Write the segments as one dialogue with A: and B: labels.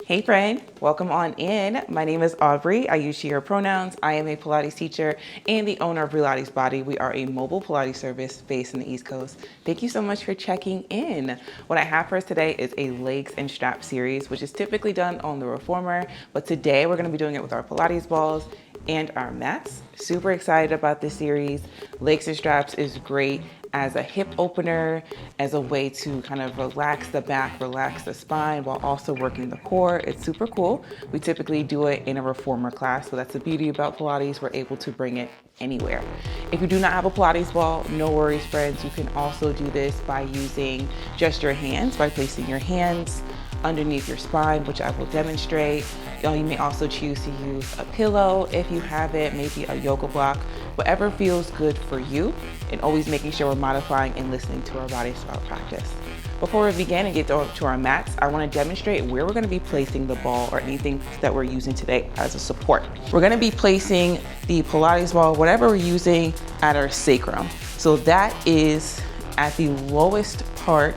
A: Hey friend, welcome on in. My name is Aubrey. I use she, her pronouns. I am a Pilates teacher and the owner of Pilates Body. We are a mobile Pilates service based in the East Coast. Thank you so much for checking in. What I have for us today is a legs and strap series, which is typically done on the reformer, but today we're gonna be doing it with our Pilates balls and our mats. Super excited about this series. Legs and straps is great as a hip opener, as a way to kind of relax the back, relax the spine while also working the core. It's super cool. We typically do it in a reformer class, so that's the beauty about Pilates. We're able to bring it anywhere. If you do not have a Pilates ball, no worries friends. You can also do this by using just your hands, by placing your hands underneath your spine, which I will demonstrate. You may also choose to use a pillow if you have it, maybe a yoga block, whatever feels good for you, and always making sure we're modifying and listening to our bodies throughout practice. Before we begin and get to our mats, I want to demonstrate where we're going to be placing the ball or anything that we're using today as a support. We're going to be placing the Pilates ball, whatever we're using, at our sacrum. So that is at the lowest part.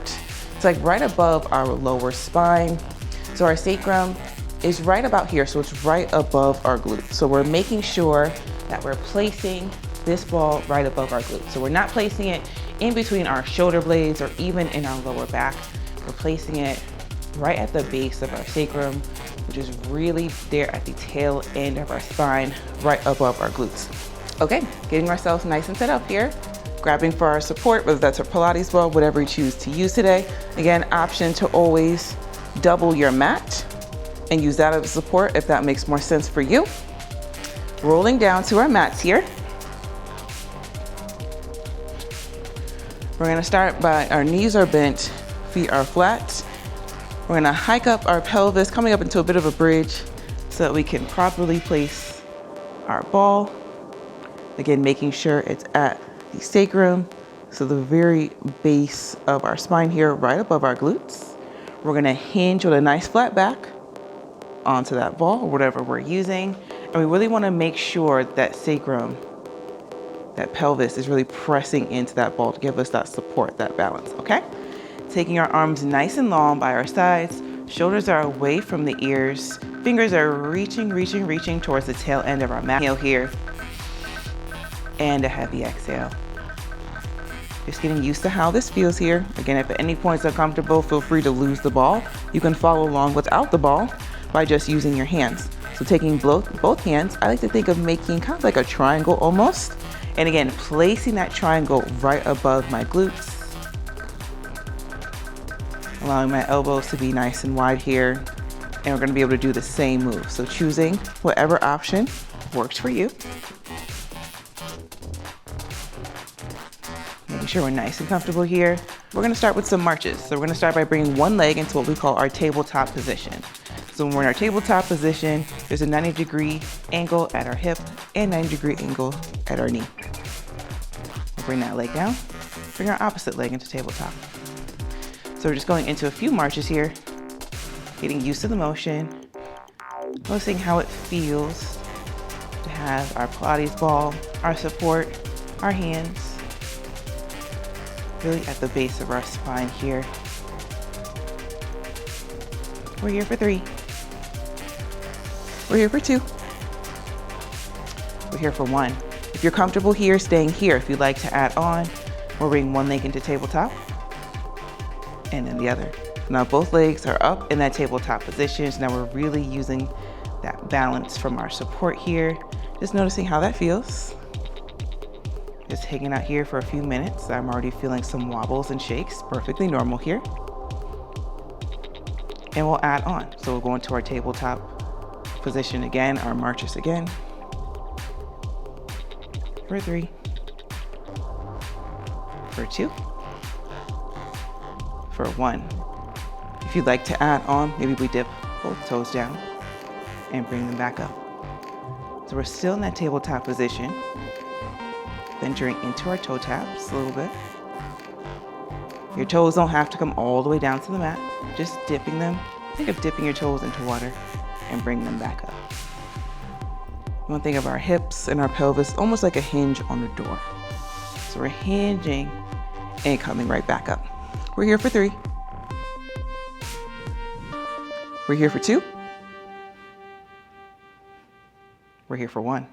A: It's like right above our lower spine. So our sacrum is right about here. So it's right above our glute. So we're making sure that we're placing this ball right above our glute. So we're not placing it in between our shoulder blades or even in our lower back. We're placing it right at the base of our sacrum, which is really there at the tail end of our spine, right above our glutes. Okay, getting ourselves nice and set up here. Grabbing for our support, whether that's a Pilates ball, whatever you choose to use today. Again, option to always double your mat and use that as support if that makes more sense for you. Rolling down to our mats here. We're gonna start by our knees are bent, feet are flat. We're gonna hike up our pelvis, coming up into a bit of a bridge so that we can properly place our ball. Again, making sure it's at the sacrum, so the very base of our spine here, right above our glutes. We're gonna hinge with a nice flat back onto that ball or whatever we're using. And we really wanna make sure that sacrum, that pelvis is really pressing into that ball to give us that support, that balance, okay? Taking our arms nice and long by our sides, shoulders are away from the ears, fingers are reaching towards the tail end of our mat. Inhale here, and a heavy exhale. Just getting used to how this feels here. Again, if at any point it's uncomfortable, feel free to lose the ball. You can follow along without the ball by just using your hands. So taking both hands, I like to think of making kind of like a triangle almost. And again, placing that triangle right above my glutes. Allowing my elbows to be nice and wide here. And we're gonna be able to do the same move. So choosing whatever option works for you. Making sure we're nice and comfortable here. We're gonna start with some marches. So we're gonna start by bringing one leg into what we call our tabletop position. So when we're in our tabletop position, there's a 90-degree angle at our hip and 90-degree angle at our knee. We'll bring that leg down, bring our opposite leg into tabletop. So we're just going into a few marches here, getting used to the motion, noticing how it feels to have our Pilates ball, our support, our hands, really at the base of our spine here. We're here for 3. We're here for 2. We're here for 1. If you're comfortable here, staying here. If you'd like to add on, we'll bring one leg into tabletop and then the other. Now both legs are up in that tabletop position. So now we're really using that balance from our support here. Just noticing how that feels. Just hanging out here for a few minutes. I'm already feeling some wobbles and shakes, perfectly normal here. And we'll add on. So we'll go into our tabletop position again, our marches again. For 3. For 2. For 1. If you'd like to add on, maybe we dip both toes down and bring them back up. So we're still in that tabletop position. Venturing into our toe taps a little bit. Your toes don't have to come all the way down to the mat, just dipping them. Think of dipping your toes into water and bring them back up. You want to think of our hips and our pelvis almost like a hinge on the door. So we're hinging and coming right back up. We're here for 3. We're here for 2. We're here for 1.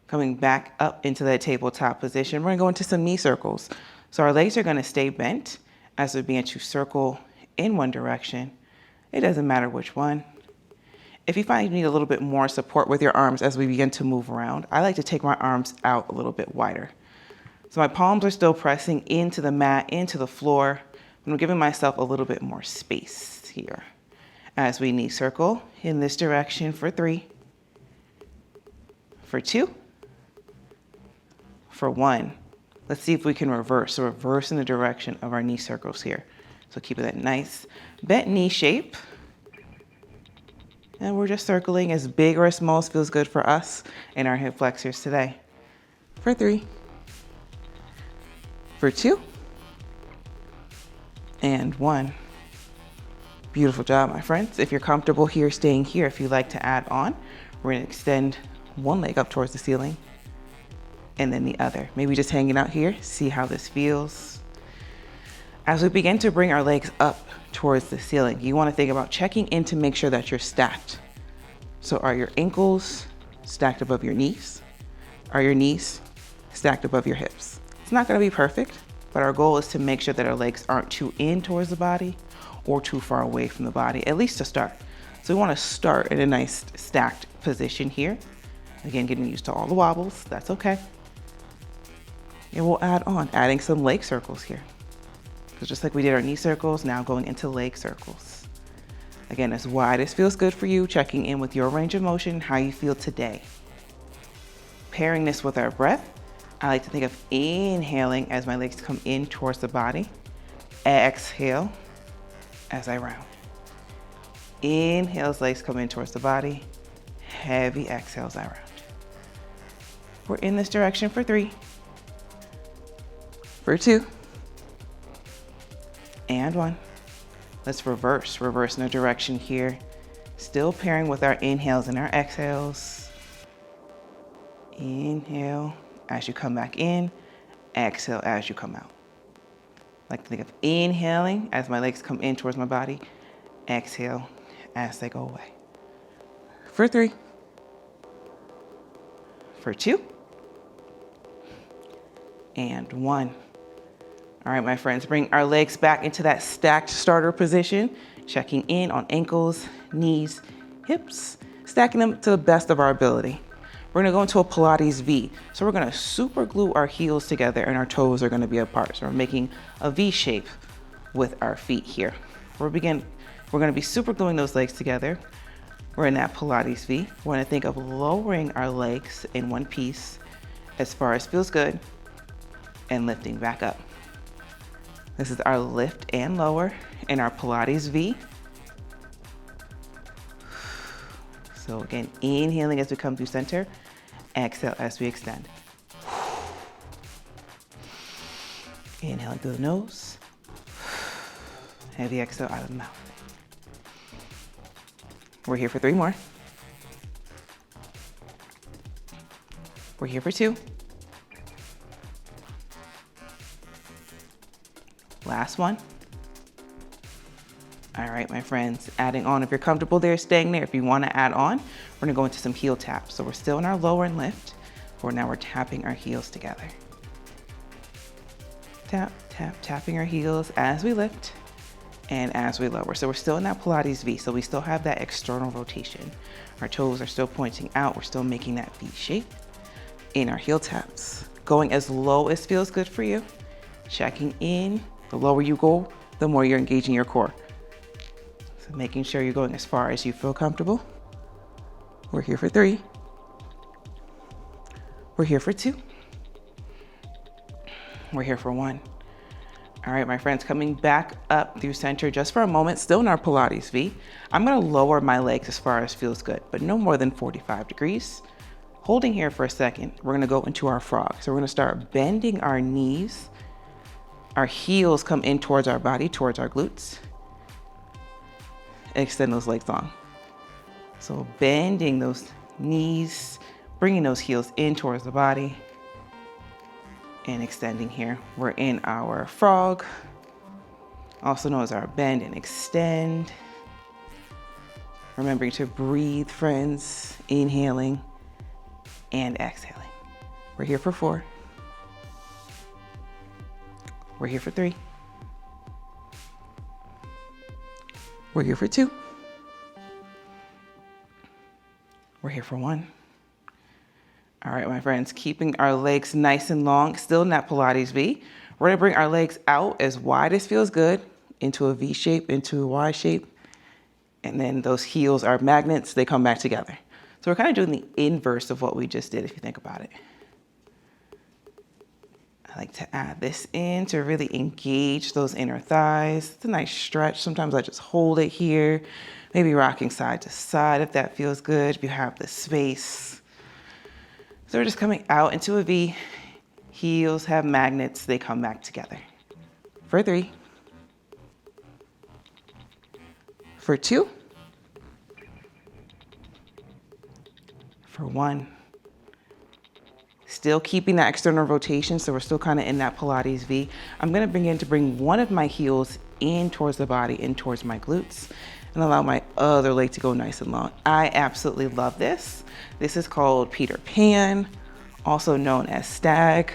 A: Coming back up into that tabletop position, we're gonna go into some knee circles. So our legs are gonna stay bent as we begin to circle in one direction. It doesn't matter which one. If you find you need a little bit more support with your arms as we begin to move around, I like to take my arms out a little bit wider. So my palms are still pressing into the mat, into the floor. I'm giving myself a little bit more space here. As we knee circle in this direction for 3, for 2, for 1. Let's see if we can reverse. So reverse in the direction of our knee circles here. So keep it that nice bent knee shape. And we're just circling as big or as small as feels good for us in our hip flexors today. For 3, for 2, and 1. Beautiful job, my friends. If you're comfortable here, staying here, if you'd like to add on, we're gonna extend one leg up towards the ceiling and then the other. Maybe just hanging out here, see how this feels. As we begin to bring our legs up towards the ceiling, you wanna think about checking in to make sure that you're stacked. So are your ankles stacked above your knees? Are your knees stacked above your hips? It's not gonna be perfect, but our goal is to make sure that our legs aren't too in towards the body or too far away from the body, at least to start. So we wanna start in a nice stacked position here. Again, getting used to all the wobbles, that's okay. And we'll add on, adding some leg circles here. So just like we did our knee circles, now going into leg circles. Again, as wide as feels good for you, checking in with your range of motion, how you feel today. Pairing this with our breath, I like to think of inhaling as my legs come in towards the body. Exhale as I round. Inhale as legs come in towards the body. Heavy exhale as I round. We're in this direction for 3, for 2, and 1. Let's reverse in a direction here. Still pairing with our inhales and our exhales. Inhale as you come back in, exhale as you come out. I like to think of inhaling as my legs come in towards my body, exhale as they go away. For 3, for 2, and 1. All right, my friends, bring our legs back into that stacked starter position, checking in on ankles, knees, hips, stacking them to the best of our ability. We're gonna go into a Pilates V. So we're gonna super glue our heels together and our toes are gonna be apart. So we're making a V shape with our feet here. We're gonna be super gluing those legs together. We're in that Pilates V. We're gonna think of lowering our legs in one piece as far as feels good and lifting back up. This is our lift and lower in our Pilates V. So again, inhaling as we come through center, exhale as we extend. Inhaling through the nose, heavy exhale out of the mouth. We're here for 3 more. We're here for 2. Last one. All right, my friends, adding on, if you're comfortable there, staying there. If you wanna add on, we're gonna go into some heel taps. So we're still in our lower and lift, but now we're tapping our heels together. Tap, tap, tapping our heels as we lift and as we lower. So we're still in that Pilates V, so we still have that external rotation. Our toes are still pointing out. We're still making that V shape in our heel taps. Going as low as feels good for you. Checking in, the lower you go, the more you're engaging your core. So making sure you're going as far as you feel comfortable. We're here for 3. We're here for 2. We're here for 1. All right, my friends, coming back up through center just for a moment, still in our Pilates V. I'm gonna lower my legs as far as feels good, but no more than 45 degrees. Holding here for a second, we're gonna go into our frog. So we're gonna start bending our knees. Our heels come in towards our body, towards our glutes. Extend those legs long. So bending those knees, bringing those heels in towards the body and extending here. We're in our frog, also known as our bend and extend. Remembering to breathe, friends, inhaling and exhaling. We're here for 4. We're here for 3. We're here for 2. We're here for 1. All right, my friends, keeping our legs nice and long, still in that Pilates V. We're gonna bring our legs out as wide as feels good, into a V shape, into a Y shape. And then those heels are magnets, they come back together. So we're kind of doing the inverse of what we just did, if you think about it. I like to add this in to really engage those inner thighs. It's a nice stretch. Sometimes I just hold it here, maybe rocking side to side if that feels good, if you have the space. So we're just coming out into a V. Heels have magnets, they come back together. For 3. For 2. For 1. Still keeping that external rotation, so we're still kind of in that Pilates V. I'm gonna bring one of my heels in towards the body, in towards my glutes, and allow my other leg to go nice and long. I absolutely love this. This is called Peter Pan, also known as stag.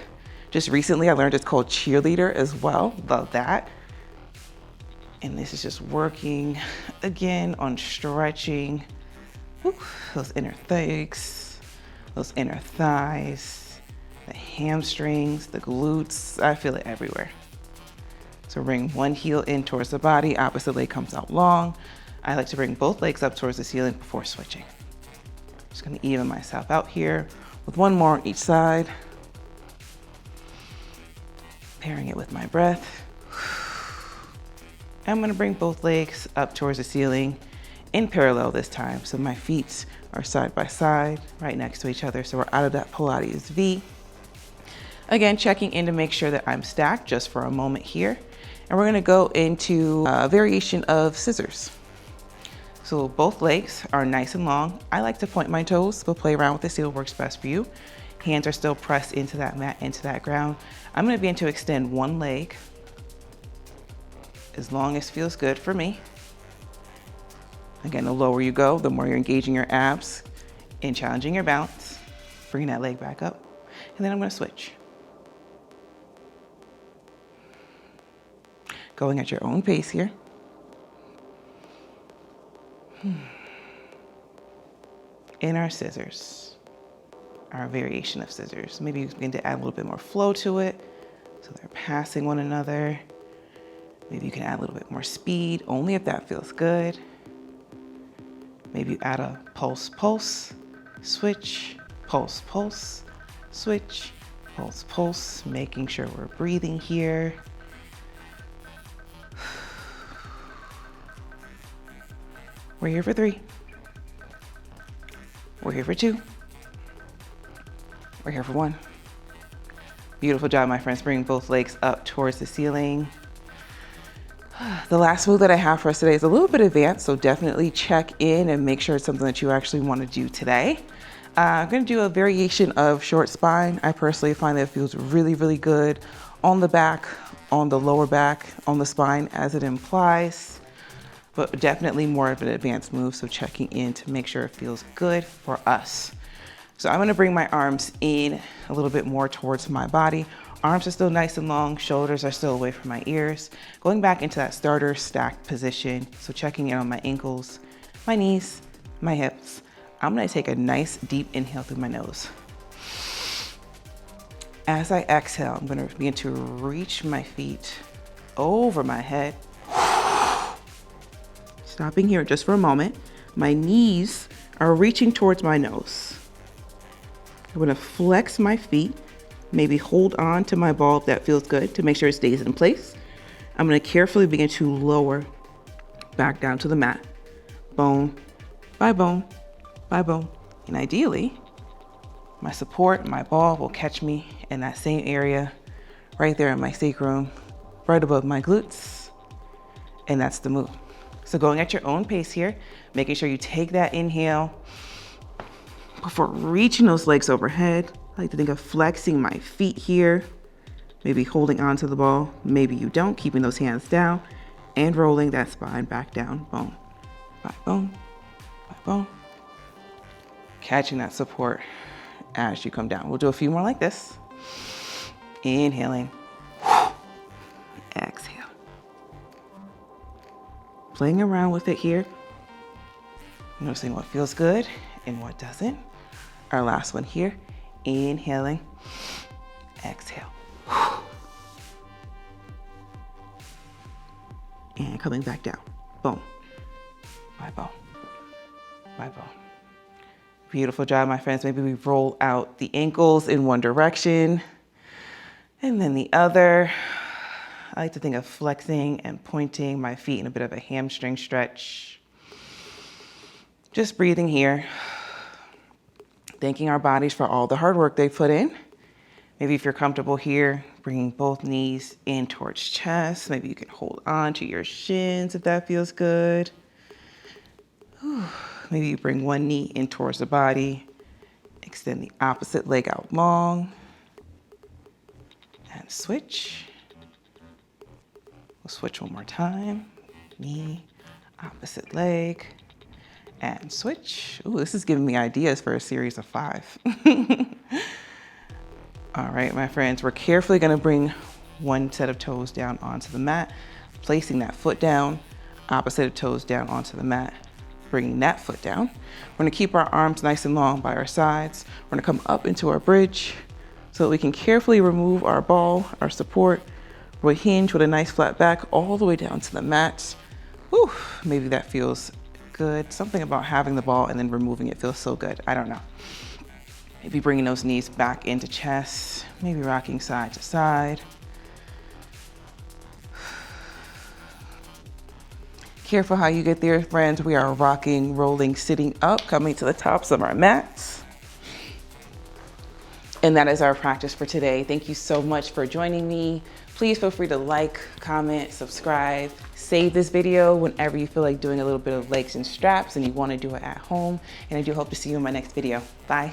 A: Just recently I learned it's called cheerleader as well. Love that. And this is just working again on stretching those inner legs, those inner thighs, the hamstrings, the glutes. I feel it everywhere. So bring one heel in towards the body, opposite leg comes out long. I like to bring both legs up towards the ceiling before switching. Just gonna even myself out here with one more on each side. Pairing it with my breath. I'm gonna bring both legs up towards the ceiling in parallel this time. So my feet are side by side, right next to each other. So we're out of that Pilates V. Again, checking in to make sure that I'm stacked just for a moment here. And we're gonna go into a variation of scissors. So both legs are nice and long. I like to point my toes, but play around with this, see what works best for you. Hands are still pressed into that mat, into that ground. I'm gonna begin to extend one leg as long as feels good for me. Again, the lower you go, the more you're engaging your abs and challenging your balance. Bring that leg back up. And then I'm gonna switch. Going at your own pace here. In our scissors, our variation of scissors. Maybe you begin to add a little bit more flow to it, so they're passing one another. Maybe you can add a little bit more speed, only if that feels good. Maybe you add a pulse, pulse, switch, pulse, pulse, switch, pulse, pulse, making sure we're breathing here. We're here for 3. We're here for 2. We're here for 1. Beautiful job, my friends. Bring both legs up towards the ceiling. The last move that I have for us today is a little bit advanced, so definitely check in and make sure it's something that you actually want to do today. I'm going to do a variation of short spine. I personally find that it feels really, really good on the back, on the lower back, on the spine as it implies, but definitely more of an advanced move, so checking in to make sure it feels good for us. So I'm going to bring my arms in a little bit more towards my body. Arms are still nice and long, shoulders are still away from my ears. Going back into that starter stacked position, so checking in on my ankles, my knees, my hips. I'm gonna take a nice deep inhale through my nose. As I exhale, I'm gonna begin to reach my feet over my head. Stopping here just for a moment. My knees are reaching towards my nose. I'm gonna flex my feet, maybe hold on to my ball if that feels good to make sure it stays in place. I'm gonna carefully begin to lower back down to the mat, bone by bone by bone. And ideally, my support, my ball will catch me in that same area, right there in my sacrum, right above my glutes, and that's the move. So going at your own pace here, making sure you take that inhale before reaching those legs overhead. I like to think of flexing my feet here, maybe holding onto the ball, maybe you don't, keeping those hands down, and rolling that spine back down, bone by bone Boom. Catching that support as you come down. We'll do a few more like this. Inhaling. Exhale. Playing around with it here. Noticing what feels good and what doesn't. Our last one here. Inhaling. Exhale. And coming back down. Boom. By bone. By bone. Beautiful job, my friends. Maybe we roll out the ankles in one direction and then the other. I like to think of flexing and pointing my feet in a bit of a hamstring stretch. Just breathing here. Thanking our bodies for all the hard work they put in. Maybe if you're comfortable here, bringing both knees in towards chest. Maybe you can hold on to your shins if that feels good. Maybe you bring one knee in towards the body. Extend the opposite leg out long. And switch. We'll switch one more time. Knee, opposite leg, and switch. Ooh, this is giving me ideas for a series of 5. All right, my friends, we're carefully gonna bring one set of toes down onto the mat, placing that foot down, opposite of toes down onto the mat, bringing that foot down. We're gonna keep our arms nice and long by our sides. We're gonna come up into our bridge so that we can carefully remove our ball, our support. We'll hinge with a nice flat back all the way down to the mat. Whew, maybe that feels good. Something about having the ball and then removing it feels so good. I don't know. Maybe bringing those knees back into chest, maybe rocking side to side. Careful how you get there, friends. We are rocking, rolling, sitting up, coming to the tops of our mats. And that is our practice for today. Thank you so much for joining me. Please feel free to like, comment, subscribe, save this video whenever you feel like doing a little bit of legs and straps and you want to do it at home. And I do hope to see you in my next video. Bye.